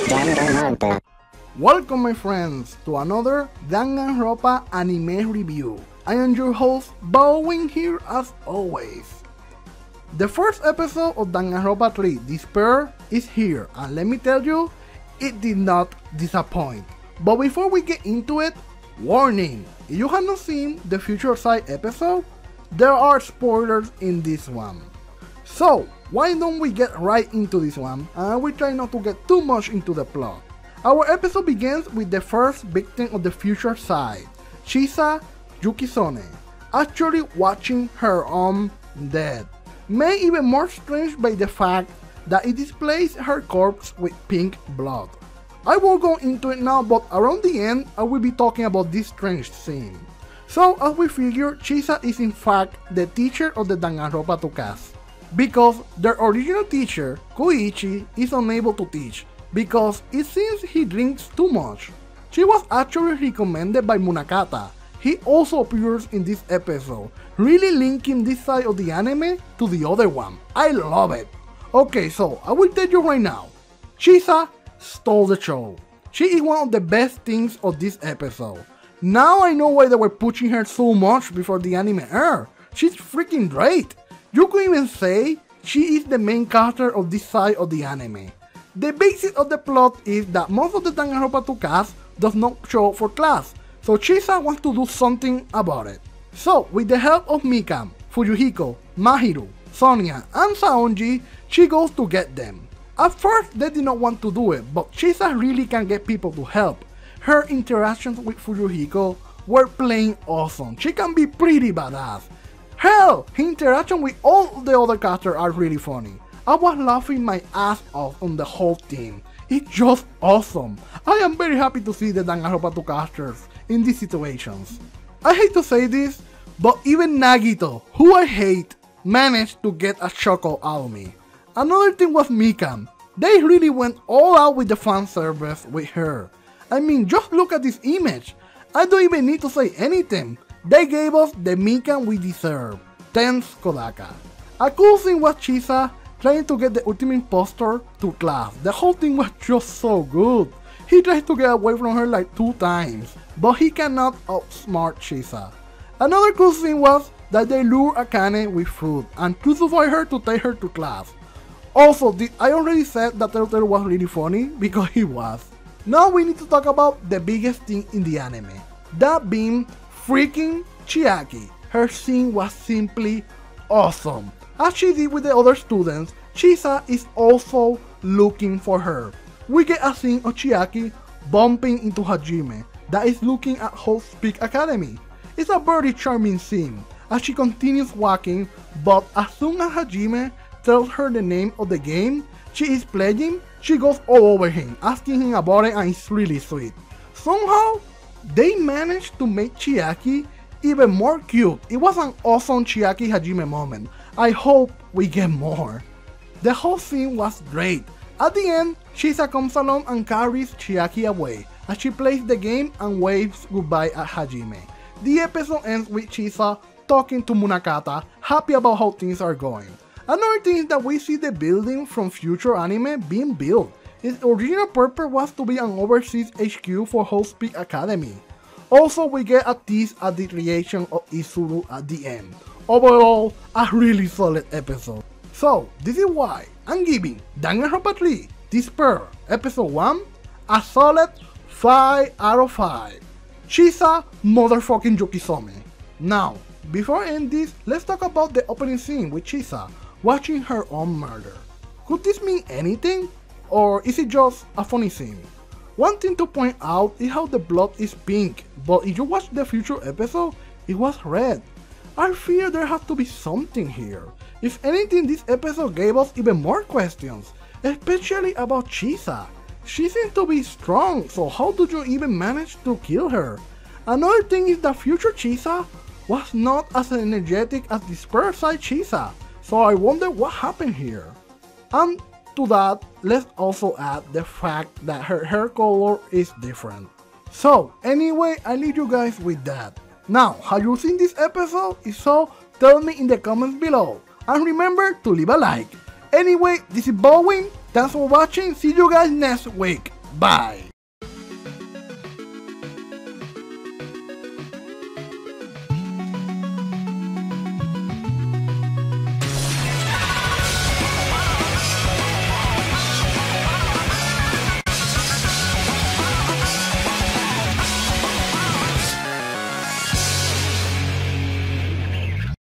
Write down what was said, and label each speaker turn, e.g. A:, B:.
A: DanganRonpa.
B: Welcome my friends to another DanganRonpa anime review. I am your host, Bowen here as always. The first episode of DanganRonpa 3, Despair, is here, and let me tell you, it did not disappoint. But before we get into it, warning! If you have not seen the Future Side episode, there are spoilers in this one. So, why don't we get right into this one, and we try not to get too much into the plot. Our episode begins with the first victim of the Future Side, Chisa Yukisone, actually watching her own death. Made even more strange by the fact that it displays her corpse with pink blood. I won't go into it now, but around the end I will be talking about this strange scene. So as we figure, Chisa is in fact the teacher of the DanganRonpa 2 cast, because their original teacher, Koichi, is unable to teach because it seems he drinks too much. She was actually recommended by Munakata. He also appears in this episode, really linking this side of the anime to the other one. I love it. Okay, so I will tell you right now, Chisa stole the show. She is one of the best things of this episode. Now I know why they were pushing her so much before the anime aired. She's freaking great. You could even say she is the main character of this side of the anime. The basis of the plot is that most of the DanganRonpa 2 cast does not show up for class, so Chisa wants to do something about it. So, with the help of Mikam, Fuyuhiko, Mahiru, Sonia, and Saonji, she goes to get them. At first, they did not want to do it, but Chisa really can get people to help. Her interactions with Fuyuhiko were plain awesome. She can be pretty badass. Hell, her interaction with all the other characters are really funny. I was laughing my ass off on the whole team. It's just awesome. I am very happy to see the DanganRonpa 2 characters in these situations. I hate to say this, but even Nagito, who I hate, managed to get a chuckle out of me. Another thing was Mikam. They really went all out with the fan service with her. I mean, just look at this image. I don't even need to say anything. They gave us the Mikam we deserve. Thanks, Kodaka. A cool thing was Chisa trying to get the ultimate imposter to class. The whole thing was just so good. He tried to get away from her like 2 times, but he cannot outsmart Chisa. Another cool thing was that they lure Akane with food and crucify her to take her to class. Also, I already said that Turtle was really funny because he was. Now we need to talk about the biggest thing in the anime. That being freaking Chiaki. Her scene was simply awesome. As she did with the other students, Chisa is also looking for her. We get a scene of Chiaki bumping into Hajime that is looking at Hope's Peak Academy. It's a very charming scene as she continues walking, but as soon as Hajime tells her the name of the game she is playing, she goes all over him, asking him about it, and it's really sweet. Somehow, they managed to make Chiaki even more cute. It was an awesome Chiaki Hajime moment. I hope we get more. The whole scene was great. At the end, Chisa comes along and carries Chiaki away as she plays the game and waves goodbye at Hajime. The episode ends with Chisa talking to Munakata, happy about how things are going. Another thing is that we see the building from future anime being built. Its original purpose was to be an overseas HQ for Hope's Peak Academy. Also, we get a tease at the creation of Izuru at the end. Overall, a really solid episode. So, this is why I'm giving DanganRonpa 3, Despair, Episode 1, a solid 5 out of 5. Chisa motherfucking Yukisome. Now, before I end this, let's talk about the opening scene with Chisa watching her own murder. Could this mean anything? Or is it just a funny scene? One thing to point out is how the blood is pink, but if you watch the future episode, it was red. I fear there has to be something here. If anything, this episode gave us even more questions, especially about Chisa. She seems to be strong, so how did you even manage to kill her? Another thing is that future Chisa was not as energetic as the Despair side Chisa, so I wonder what happened here. And to that, let's also add the fact that her hair color is different. So anyway, I leave you guys with that. Now, have you seen this episode? If so, tell me in the comments below. And remember to leave a like. Anyway, this is Bowen. Thanks for watching. See you guys next week. Bye!